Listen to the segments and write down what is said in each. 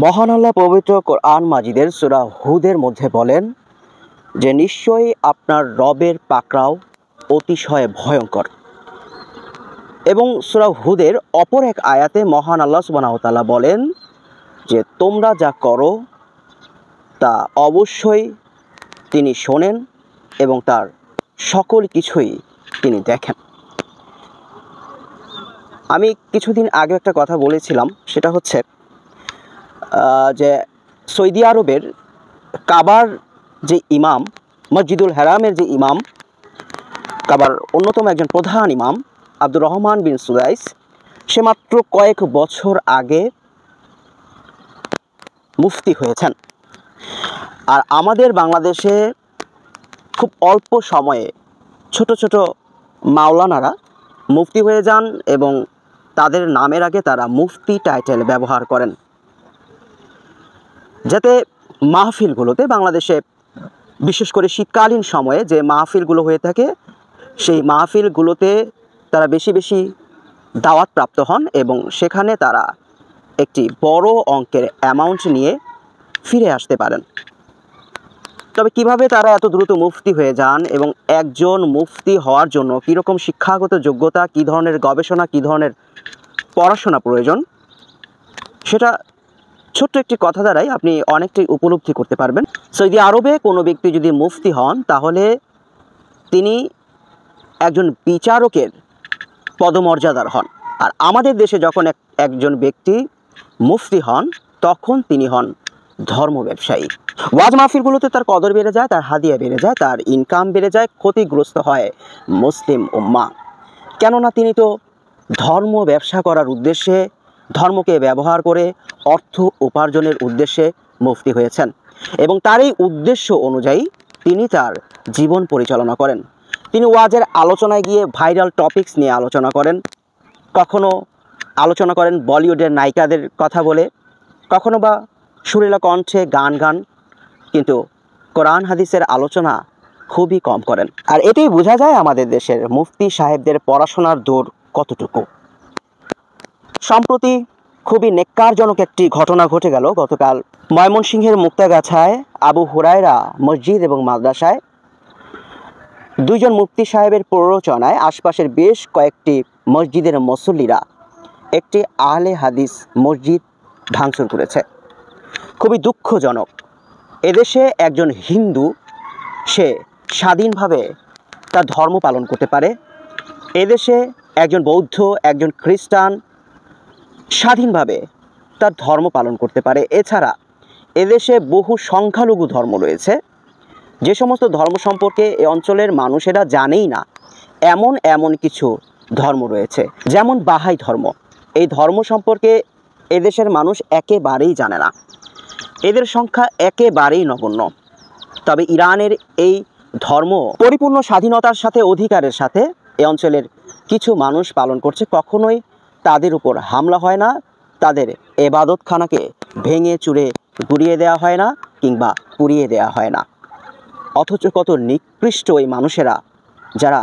মহান আল্লাহ পবিত্র কোরআন মাজিদের সূরা হুদের মধ্যে বলেন যে নিশ্চয়ই আপনার রবের পাকড়াও অতিশয় ভয়ঙ্কর। এবং সূরা হুদের অপর এক আয়াতে মহান আল্লাহ সুবহানাহু ওয়া তাআলা বলেন যে তোমরা যা করো তা অবশ্যই তিনি শোনেন এবং তার সকল কিছুই তিনি দেখেন। আমি কিছুদিন আগে একটা কথা বলেছিলাম, সেটা হচ্ছে যে সৌদি আরবের কাবার যে ইমাম, মসজিদুল হারামের যে ইমাম, কাবার অন্যতম একজন প্রধান ইমাম আব্দুর রহমান বিন সুদাইস, সে মাত্র কয়েক বছর আগে মুফতি হয়েছেন। আর আমাদের বাংলাদেশে খুব অল্প সময়ে ছোট ছোট মাওলানারা মুফতি হয়ে যান এবং তাদের নামের আগে তারা মুফতি টাইটেল ব্যবহার করেন, যাতে মাহফিলগুলোতে বাংলাদেশে বিশেষ করে শীতকালীন সময়ে যে মাহফিলগুলো হয়ে থাকে সেই মাহফিলগুলোতে তারা বেশি বেশি দাওয়াত প্রাপ্ত হন এবং সেখানে তারা একটি বড় অঙ্কের অ্যামাউন্ট নিয়ে ফিরে আসতে পারেন। তবে কিভাবে তারা এত দ্রুত মুফতি হয়ে যান এবং একজন মুফতি হওয়ার জন্য কীরকম শিক্ষাগত যোগ্যতা, কী ধরনের গবেষণা, কী ধরনের পড়াশোনা প্রয়োজন, সেটা ছোট্ট একটি কথা দ্বারাই আপনি অনেকটাই উপলব্ধি করতে পারবেন। সৌদি আরবে কোনো ব্যক্তি যদি মুফতি হন তাহলে তিনি একজন বিচারকের পদমর্যাদার হন। আর আমাদের দেশে যখন একজন ব্যক্তি মুফতি হন তখন তিনি হন ধর্ম ব্যবসায়ী। ওয়াজ মাহফিলগুলোতে তার কদর বেড়ে যায়, তার হাদিয়া বেড়ে যায়, তার ইনকাম বেড়ে যায়, ক্ষতিগ্রস্ত হয় মুসলিম উম্মাহ। কেননা তিনি তো ধর্ম ব্যবসা করার উদ্দেশ্যে, ধর্মকে ব্যবহার করে অর্থ উপার্জনের উদ্দেশ্যে মুফতি হয়েছেন এবং তার এই উদ্দেশ্য অনুযায়ী তিনি তার জীবন পরিচালনা করেন। তিনি ওয়াজের আলোচনায় গিয়ে ভাইরাল টপিকস নিয়ে আলোচনা করেন, কখনো আলোচনা করেন বলিউডের নায়িকাদের কথা বলে, কখনো বা সুরেলা কণ্ঠে গান, কিন্তু কোরআন হাদিসের আলোচনা খুবই কম করেন। আর এতেই বোঝা যায় আমাদের দেশের মুফতি সাহেবদের পড়াশোনার দৌড় কতটুকু। সম্প্রতি খুবই নেক্কারজনক একটি ঘটনা ঘটে গেল গতকাল ময়মনসিংহের মুক্তাগাছায় আবু হুরায়রা মসজিদ এবং মাদ্রাসায় দুইজন মুফতি সাহেবের প্ররোচনায় আশপাশের বেশ কয়েকটি মসজিদের মুসল্লিরা একটি আহলে হাদিস মসজিদ ভাঙচুর করেছে। খুবই দুঃখজনক, এদেশে একজন হিন্দু সে স্বাধীনভাবে তার ধর্ম পালন করতে পারে, এদেশে একজন বৌদ্ধ, একজন খ্রিস্টান স্বাধীনভাবে তার ধর্ম পালন করতে পারে। এছাড়া এদেশে বহু সংখ্যালঘু ধর্ম রয়েছে, যে সমস্ত ধর্ম সম্পর্কে এ অঞ্চলের মানুষেরা জানেই না, এমন কিছু ধর্ম রয়েছে, যেমন বাহাই ধর্ম। এই ধর্ম সম্পর্কে এদেশের মানুষ একেবারেই জানে না, এদের সংখ্যা একেবারেই নগণ্য। তবে ইরানের এই ধর্ম পরিপূর্ণ স্বাধীনতার সাথে, অধিকারের সাথে এ অঞ্চলের কিছু মানুষ পালন করছে। কখনোই তাদের উপর হামলা হয় না, তাদের এবাদতখানাকে ভেঙে চুরে গুড়িয়ে দেওয়া হয় না কিংবা পুড়িয়ে দেওয়া হয় না। অথচ কত নিকৃষ্ট এই মানুষেরা যারা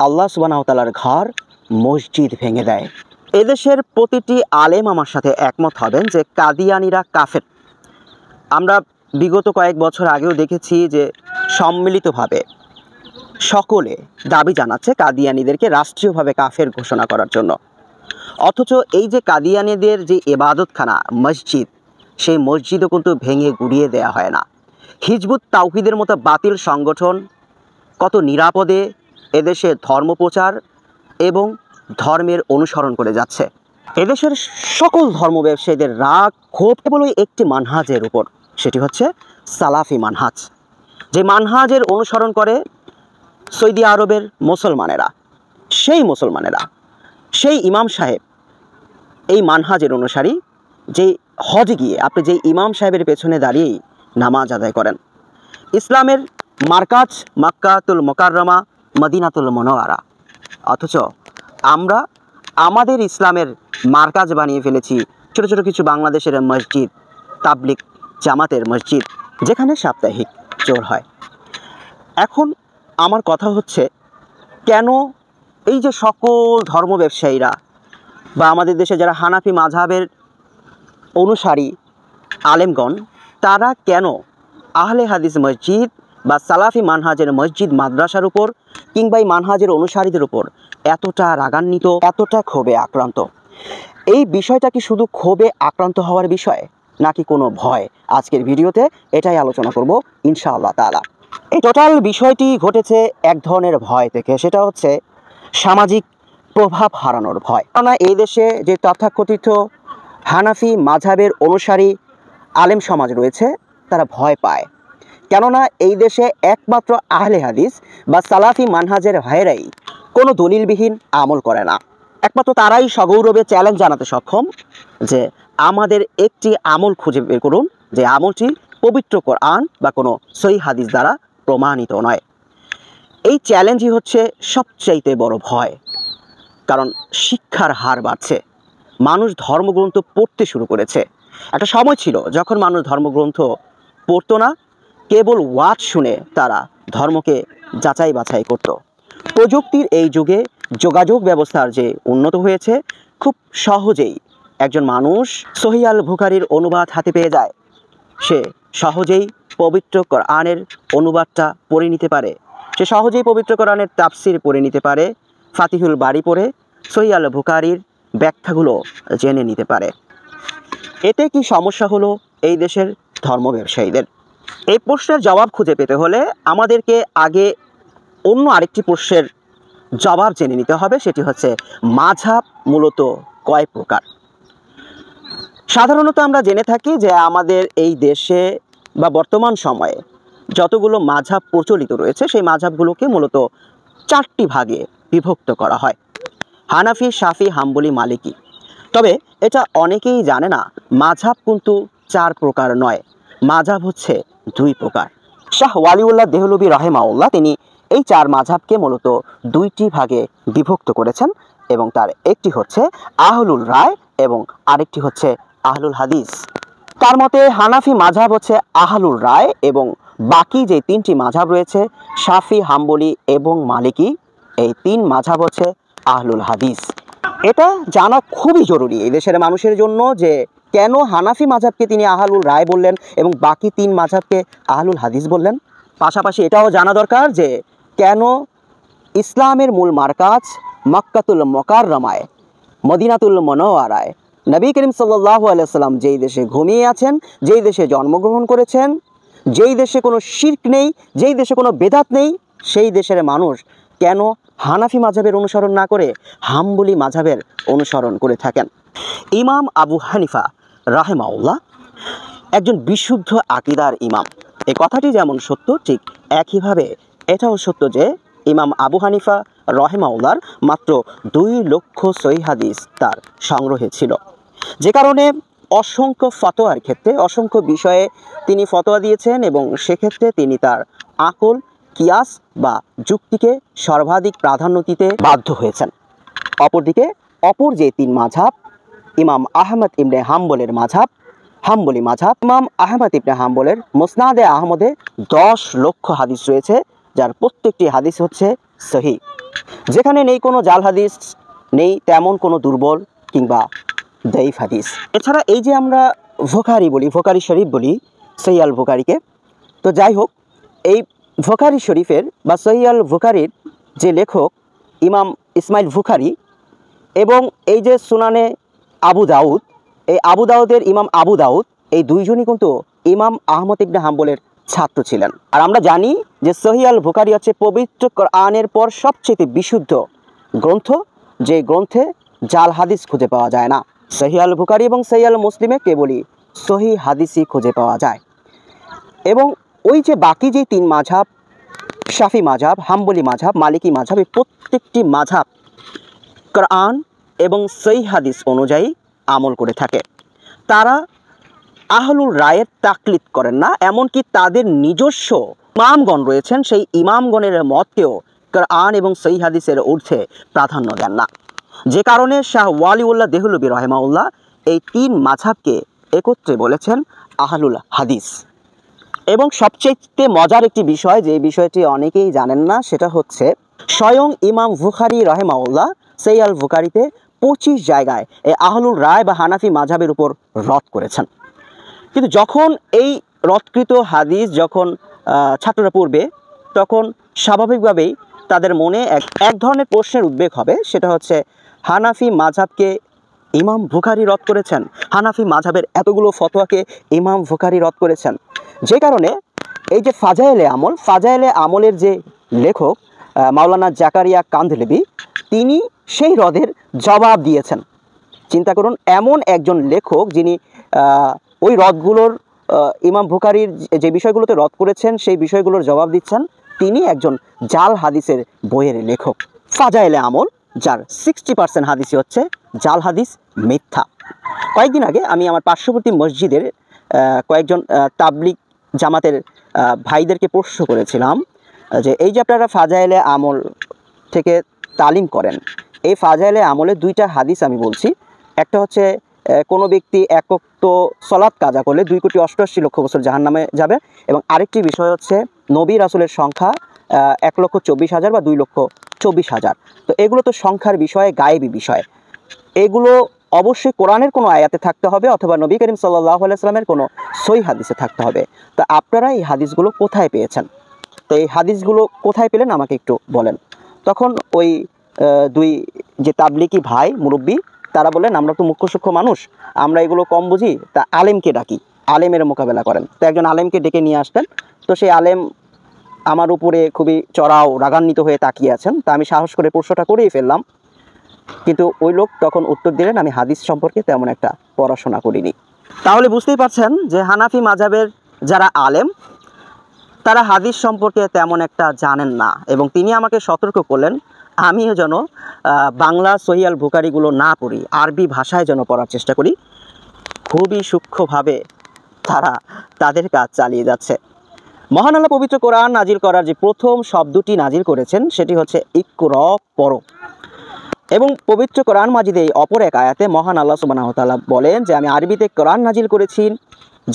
আল্লাহ সুবহানাহু ওয়া তাআলার ঘর মসজিদ ভেঙে দেয়। এদেশের প্রতিটি আলেম আমার সাথে একমত হবেন যে কাদিয়ানিরা কাফের। আমরা বিগত কয়েক বছর আগেও দেখেছি যে সম্মিলিতভাবে সকলে দাবি জানাচ্ছে কাদিয়ানিদেরকে রাষ্ট্রীয়ভাবে কাফের ঘোষণা করার জন্য। অথচ এই যে কাদিয়ানিদের যে ইবাদতখানা মসজিদ, সেই মসজিদও কিন্তু ভেঙে গুড়িয়ে দেওয়া হয় না। হিজবুত তাওহীদের মতো বাতিল সংগঠন কত নিরাপদে এদেশে ধর্ম প্রচার এবং ধর্মের অনুসরণ করে যাচ্ছে। এদেশের সকল ধর্ম ব্যবসায়ীদের রাগ ক্ষোভ কেবল ওই একটি মানহাজের উপর, সেটি হচ্ছে সালাফি মানহাজ। যে মানহাজের অনুসরণ করে সৌদি আরবের মুসলমানেরা, সেই ইমাম সাহেব এই মানহাজের অনুসারী, যে হজে গিয়ে আপনি যেই ইমাম সাহেবের পেছনে দাঁড়িয়েই নামাজ আদায় করেন। ইসলামের মারকাজ মক্কাতুল মুকাররমা, মদিনাতুল মুনাওয়ারা, অথচ আমরা আমাদের ইসলামের মারকাজ বানিয়ে ফেলেছি ছোট ছোট কিছু বাংলাদেশের মসজিদ, তাবলিগ জামাতের মসজিদ, যেখানে সাপ্তাহিক জোর হয়। এখন আমার কথা হচ্ছে, কেন এই যে সকল ধর্ম ব্যবসায়ীরা বা আমাদের দেশে যারা হানাফি মাযহাবের অনুসারী আলেমগণ তারা কেন আহলে হাদিস মসজিদ বা সালাফি মানহাজের মসজিদ মাদ্রাসার উপর কিংবা এই মানহাজের অনুসারীদের উপর এতটা রাগান্বিত, এতটা ক্ষোভে আক্রান্ত? এই বিষয়টা কি শুধু ক্ষোভে আক্রান্ত হওয়ার বিষয় নাকি কোনো ভয়? আজকের ভিডিওতে এটাই আলোচনা করব ইনশাআল্লাহ তাআলা। এই টোটাল বিষয়টি ঘটেছে এক ধরনের ভয় থেকে, সেটা হচ্ছে সামাজিক প্রভাব হারানোর ভয়। কেননা এই দেশে যে তথাকথিত হানাফি মাযহাবের অনুসারী আলেম সমাজ রয়েছে তারা ভয় পায়। কেননা এই দেশে একমাত্র আহলে হাদিস বা সালাফি মানহাজের ভাইয়েরাই কোনো দলিলবিহীন আমল করে না। একমাত্র তারাই সগৌরবে চ্যালেঞ্জ জানাতে সক্ষম যে আমাদের একটি আমল খুঁজে বের করুন যে আমলটি পবিত্র কোরআন বা কোনো সহিহ হাদিস দ্বারা প্রমাণিত নয়। এই চ্যালেঞ্জই হচ্ছে সবচাইতে বড় ভয়। কারণ শিক্ষার হার বাড়ছে, মানুষ ধর্মগ্রন্থ পড়তে শুরু করেছে। একটা সময় ছিল যখন মানুষ ধর্মগ্রন্থ পড়তো না, কেবল ওয়াজ শুনে তারা ধর্মকে যাচাই বাছাই করত। প্রযুক্তির এই যুগে যোগাযোগ ব্যবস্থার যে উন্নত হয়েছে, খুব সহজেই একজন মানুষ সহিহ আল বুখারীর অনুবাদ হাতে পেয়ে যায়। সে সহজেই পবিত্র কোরআনের অনুবাদটা পড়ে নিতে পারে, সে সহজেই পবিত্র কোরআনের তাফসির পড়ে নিতে পারে, ফাতিহুল বারি পড়ে সহিহ আল বুখারীর ব্যাখ্যাগুলো জেনে নিতে পারে। এতে কি সমস্যা হলো এই দেশের ধর্ম ব্যবসায়ীদের? এই প্রশ্নের জবাব খুঁজে পেতে হলে আমাদেরকে আগে অন্য আরেকটি প্রশ্নের জবাব জেনে নিতে হবে, সেটি হচ্ছে মাযহাব মূলত কয় প্রকার? সাধারণত আমরা জেনে থাকি যে আমাদের এই দেশে বা বর্তমান সময়ে যতগুলো মাযহাব প্রচলিত রয়েছে সেই মাযহাবগুলোকে মূলত 4টি ভাগে বিভক্ত করা হয়: হানাফি, শাফি, হাম্বলি, মালিকি। তবে এটা অনেকেই জানে না, মাযহাব কিন্তু 4 প্রকার নয়, মাযহাব হচ্ছে 2 প্রকার। শাহ ওয়ালিউল্লাহ দেহলভী রাহিমাহুল্লাহ তিনি এই 4 মাযহাবকে মূলত 2টি ভাগে বিভক্ত করেছেন, এবং তার একটি হচ্ছে আহলুল রায় এবং আরেকটি হচ্ছে আহলুল হাদিস। তার মতে হানাফি মাযহাব হচ্ছে আহলুল রায় এবং বাকি যে 3টি মাযহাব রয়েছে শাফি, হাম্বলি এবং মালিকি, এই 3 মাযহাব হচ্ছে আহলুল হাদিস। এটা জানা খুবই জরুরি এই দেশের মানুষের জন্য যে কেন হানাফি মাযহাবকে তিনি আহলুল রায় বললেন এবং বাকি 3 মাযহাবকে আহলুল হাদিস বললেন। পাশাপাশি এটাও জানা দরকার যে কেন ইসলামের মূল মারকাজ মক্কাতুল মুকাররমায়, মদিনাতুল মুনাওয়ারায় নবী করিম সাল্লাল্লাহু আলাইহি সাল্লাম যেই দেশে ঘুমিয়ে আছেন, যেই দেশে জন্মগ্রহণ করেছেন, যেই দেশে কোনো শিরক নেই, যেই দেশে কোনো বেদাত নেই, সেই দেশের মানুষ কেন হানাফি মাযহাবের অনুসরণ না করে হাম্বলি মাযহাবের অনুসরণ করে থাকেন? ইমাম আবু হানিফা রাহিমাহুল্লাহ একজন বিশুদ্ধ আকীদার ইমাম। এই কথাটি যেমন সত্য, ঠিক একইভাবে এটাও সত্য যে ইমাম আবু হানিফা রাহিমাহুল্লাহর মাত্র 2 লক্ষ সহিহ হাদিস তার সংগ্রহে ছিল, যে কারণে অসংখ্য ফতোয়ার ক্ষেত্রে অসংখ্য বিষয়ে তিনি ফতোয়া দিয়েছেন এবং সেক্ষেত্রে তিনি তার আকল, কিয়াস বা যুক্তিকে সর্বাধিক প্রাধান্য দিতে বাধ্য হয়েছেন। অপরদিকে অপর যে 3 মাযহাব, ইমাম আহমদ ইবনে হাম্বলের মাযহাব হাম্বলি মাযহাব, ইমাম আহমদ ইবনে হাম্বলের মুসনাদে আহমদে 10 লক্ষ হাদিস রয়েছে, যার প্রত্যেকটি হাদিস হচ্ছে সহিহ, যেখানে নেই কোনো জাল হাদিস, নেই তেমন কোনো দুর্বল কিংবা দাঈফ হাদিস। এছাড়া এই যে আমরা বুখারী বলি, বুখারী শরীফ বলি, সহিহ আল বুখারীকে, তো যাই হোক, এই বুখারী শরীফের বা সহিহ আল বুখারীর যে লেখক ইমাম ইসমাইল বুখারী এবং এই যে সুনানে আবু দাউদ, এই আবু দাউদের ইমাম আবু দাউদ, এই 2 জনই কিন্তু ইমাম আহমদ ইবনে হাম্বলের ছাত্র ছিলেন। আর আমরা জানি যে সহিহ আল বুখারী হচ্ছে পবিত্র কোরআনের পর সবচেয়ে বিশুদ্ধ গ্রন্থ, যে গ্রন্থে জাল হাদিস খুঁজে পাওয়া যায় না। সহিহ আল বুখারী এবং সহিহ আল মুসলিমে কেবলই সহিহ হাদিসই খুঁজে পাওয়া যায়। এবং ওই যে বাকি যে 3 মাযহাব, শাফি মাযহাব, হাম্বলি মাযহাব, মালিকি মাযহাব, এই প্রত্যেকটি মাযহাব কোরআন এবং সহিহ হাদিস অনুযায়ী আমল করে থাকে। তারা আহলুল রায়ের তাকলিদ করেন না, এমনকি তাদের নিজস্ব ইমামগণ রয়েছেন, সেই ইমামগণের মতকেও কোরআন এবং সহিহ হাদিসের ঊর্ধ্বে প্রাধান্য দেন না। যে কারণে শাহ ওয়ালিউল্লাহ দেহলভী রাহিমাহুল্লাহ এই 3 মাযহাবকে একত্রে বলেছেন আহলুল হাদিস। এবং সবচেয়ে মজার একটি বিষয়, যে বিষয়টি অনেকেই জানেন না, সেটা হচ্ছে স্বয়ং ইমাম বুখারী রাহিমাহুল্লাহ সহিহ আল বুখারীতে 25 জায়গায় এই আহলুল রায় বা হানাফি মাযহাবের উপর রদ করেছেন। কিন্তু যখন এই রদকৃত হাদিস যখন ছাত্ররা পড়বে, তখন স্বাভাবিকভাবেই তাদের মনে এক ধরনের প্রশ্নের উদ্বেগ হবে। সেটা হচ্ছে, হানাফি মাযহাবকে ইমাম বুখারী রদ করেছেন, হানাফি মাযহাবের এতগুলো ফতোয়াকে ইমাম বুখারী রদ করেছেন। যে কারণে এই যে ফাজায়েলে আমলের যে লেখক মাওলানা জাকারিয়া কান্ধলভি, তিনি সেই রদের জবাব দিয়েছেন। চিন্তা করুন, এমন একজন লেখক যিনি ওই রদগুলোর ইমাম বুখারীর যে বিষয়গুলোতে রদ করেছেন সেই বিষয়গুলোর জবাব দিচ্ছেন, তিনি একজন জাল হাদিসের বইয়ের লেখক। ফাজায়েলে আমল, যার 60% হাদিসই হচ্ছে জাল হাদিস, মিথ্যা। কয়েকদিন আগে আমি আমার পার্শ্ববর্তী মসজিদের কয়েকজন তাবলিগ জামাতের ভাইদেরকে প্রশ্ন করেছিলাম যে এই যে আপনারা ফাজায়েলে আমল থেকে তালিম করেন, এই ফাজায়েলে আমলের 2টা হাদিস আমি বলছি। একটা হচ্ছে কোনো ব্যক্তি এক ওয়াক্ত সলাত কাজা করলে 2,88,00,000 বছর জাহান্নামে যাবে, এবং আরেকটি বিষয় হচ্ছে নবী রাসূলের সংখ্যা 1,24,000 বা 2,24,000। তো এগুলো তো সংখ্যার বিষয়ে, গায়েবী বিষয়। এগুলো অবশ্যই কোরআনের কোনো আয়াতে থাকতে হবে অথবা নবী করিম সাল্লাল্লাহু আলাইহি ওয়াসাল্লামের কোনো সহিহ হাদিসে থাকতে হবে। তো আপনারা এই হাদিসগুলো কোথায় পেয়েছেন? তো এই হাদিসগুলো কোথায় পেলেন আমাকে একটু বলেন। তখন ওই 2 যে তাবলিগি ভাই মুরব্বী, তারা বললেন, আমরা তো মুখ্য সূক্ষ্ম মানুষ, আমরা এগুলো কম বুঝি, তা আলেমকে ডাকি, আলেমের মোকাবেলা করেন। তো একজন আলেমকে ডেকে নিয়ে আসতেন। তো সেই আলেম আমার উপরে খুবই চড়াও রাগান্বিত হয়ে তাকিয়ে আছেন। তা আমি সাহস করে প্রশ্নটা করেই ফেললাম, কিন্তু ওই লোক তখন উত্তর দিলেন, আমি হাদিস সম্পর্কে তেমন একটা পড়াশোনা করিনি। তাহলে বুঝতেই পারছেন যে হানাফি মাযহাবের যারা আলেম, তারা হাদিস সম্পর্কে তেমন একটা জানেন না, এবং তিনি আমাকে সতর্ক করলেন আমিও যেন বাংলা সহিহ আল বুখারীগুলো না পড়ি, আরবি ভাষায় যেন পড়ার চেষ্টা করি। খুবই সূক্ষ্মভাবে তারা তাদের কাজ চালিয়ে যাচ্ছে। মহান আল্লাহ পবিত্র কোরআন নাজিল করার যে প্রথম শব্দটি নাজিল করেছেন সেটি হচ্ছে ইকরা, পড়ো। এবং পবিত্র কোরআন মাজিদে অপর এক আয়াতে মহান আল্লাহ সুবহানাহু ওয়া তাআলা বলেন যে আমি আরবিতে কোরআন নাজিল করেছি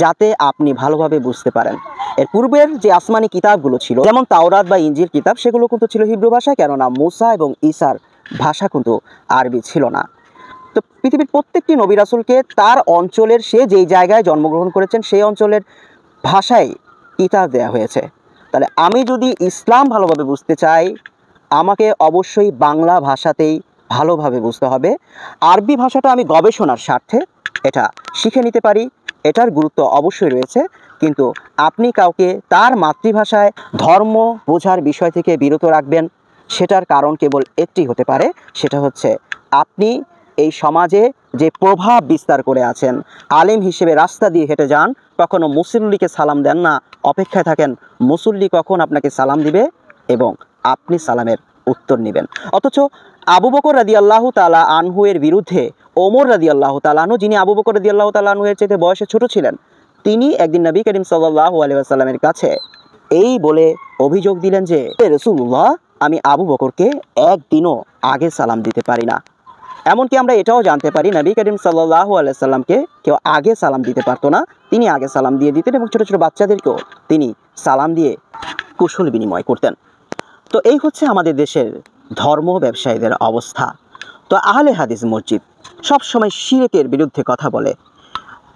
যাতে আপনি ভালোভাবে বুঝতে পারেন। এর পূর্বের যে আসমানি কিতাবগুলো ছিল, যেমন তাওরাত বা ইনজিল কিতাব, সেগুলো কিন্তু ছিল হিব্রু ভাষায়, কেননা মুসা এবং ঈসার ভাষা কিন্তু আরবি ছিল না। তো পৃথিবীর প্রত্যেকটি নবী রাসূলকে তার অঞ্চলের, সে যেই জায়গায় জন্মগ্রহণ করেছেন সেই অঞ্চলের ভাষায় কিতাব দেওয়া হয়েছে। তাহলে আমি যদি ইসলাম ভালোভাবে বুঝতে চাই, আমাকে অবশ্যই বাংলা ভাষাতেই ভালোভাবে বুঝতে হবে। আরবি ভাষাটা আমি গবেষণার স্বার্থে এটা শিখে নিতে পারি, এটার গুরুত্ব অবশ্যই রয়েছে, কিন্তু আপনি কাউকে তার মাতৃভাষায় ধর্ম বোঝার বিষয় থেকে বিরত রাখবেন, সেটার কারণ কেবল একটি হতে পারে, সেটা হচ্ছে আপনি এই সমাজে যে প্রভাব বিস্তার করে আছেন, আলেম হিসেবে রাস্তা দিয়ে হেঁটে যান, কখনো মুসল্লিকে সালাম দেন না, অপেক্ষায় থাকেন মুসল্লি কখন আপনাকে সালাম দিবে এবং আপনি সালামের উত্তর নেবেন। অথচ আবু বকর রাদিয়াল্লাহু তাআলা আনহু এর বিরুদ্ধে ওমর রাদিয়াল্লাহু তাআলা আনহু, যিনি আবু বকর রাদিয়াল্লাহু তাআলা আনহু এর চাইতে বয়সে ছোট ছিলেন, তিনি একদিন নবী করিম সাল্লাল্লাহু আলাইহি ওয়াসাল্লামের কাছে এই বলে অভিযোগ দিলেন যে রাসূলুল্লাহ, আমি আবু বকরকে একদিনও আগে সালাম দিতে পারি না। এমনকি আমরা এটাও জানতে পারি নবী করিম সাল্লাল্লাহু আলাইহি ওয়াসাল্লামকে কেউ আগে সালাম দিতে পারতো না, তিনি আগে সালাম দিয়ে দিতেন এবং ছোট ছোট বাচ্চাদেরকেও তিনি সালাম দিয়ে কুশল বিনিময় করতেন। তো এই হচ্ছে আমাদের দেশের ধর্ম ব্যবসায়ীদের অবস্থা। তো আহলে হাদিস মসজিদ সবসময় শিরকের বিরুদ্ধে কথা বলে,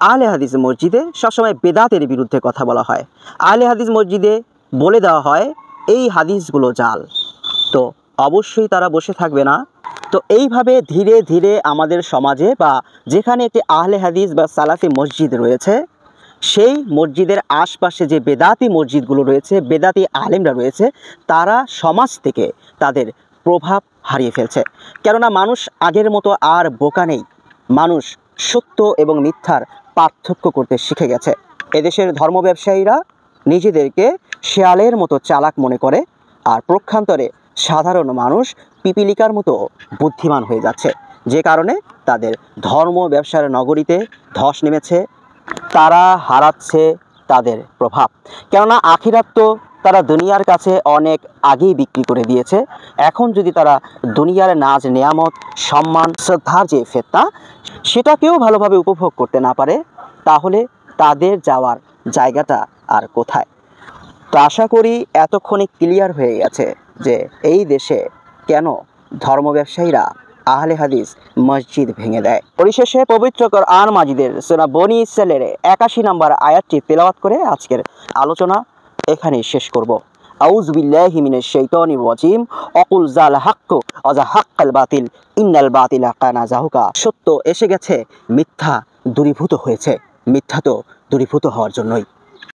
আহলে হাদিস মসজিদে সবসময় বেদাতের বিরুদ্ধে কথা বলা হয়, আহলে হাদিস মসজিদে বলে দেওয়া হয় এই হাদিসগুলো জাল। তো অবশ্যই তারা বসে থাকবে না। তো এইভাবে ধীরে ধীরে আমাদের সমাজে বা যেখানে একটি আহলে হাদিস বা সালাফি মসজিদ রয়েছে, সেই মসজিদের আশপাশে যে বেদাতি মসজিদগুলো রয়েছে, বেদাতি আলেমরা রয়েছে, তারা সমাজ থেকে তাদের প্রভাব হারিয়ে ফেলছে। কেননা মানুষ আগের মতো আর বোকা নেই, মানুষ সত্য এবং মিথ্যার পার্থক্য করতে শিখে গেছে। এদেশের ধর্ম ব্যবসায়ীরা নিজেদেরকে শেয়ালের মতো চালাক মনে করে, আর প্রক্ষান্তরে সাধারণ মানুষ পিপিলিকার মতো বুদ্ধিমান হয়ে যাচ্ছে, যে কারণে তাদের ধর্ম ব্যবসার নগরীতে ধস নেমেছে, তারা হারাচ্ছে তাদের প্রভাব। কেননা আখিরাত তো তারা দুনিয়ার কাছে অনেক আগেই বিক্রি করে দিয়েছে। এখন যদি তারা দুনিয়ার নাজ নেয়ামত, সম্মান, শ্রদ্ধার যে ফেতনা, সেটাকেও ভালোভাবে উপভোগ করতে না পারে, তাহলে তাদের যাওয়ার জায়গাটা আর কোথায়? তো আশা করি এতক্ষণে ক্লিয়ার হয়ে গেছে যে এই দেশে কেন ধর্ম ব্যবসায়ীরা আহলে হাদিস মসজিদ ভেঙে দেয়। পরিশেষে পবিত্র কোরআন মাজিদের সূরা বনী ইসরাঈলের ৮১ নম্বর আয়াতটি তেলাওয়াত করে আজকের আলোচনা এখানেই শেষ করব। আউযু বিল্লাহি মিনাশ শাইতানির রাজিম। অকুল জাল হাক্কু ওয়া হাক্কাল বাতিল ইন্নাল বাতিলা কানা যাহুকা। সত্য এসে গেছে, মিথ্যা দূরীভূত হয়েছে। মিথ্যা তো দূরীভূত হওয়ার জন্যই।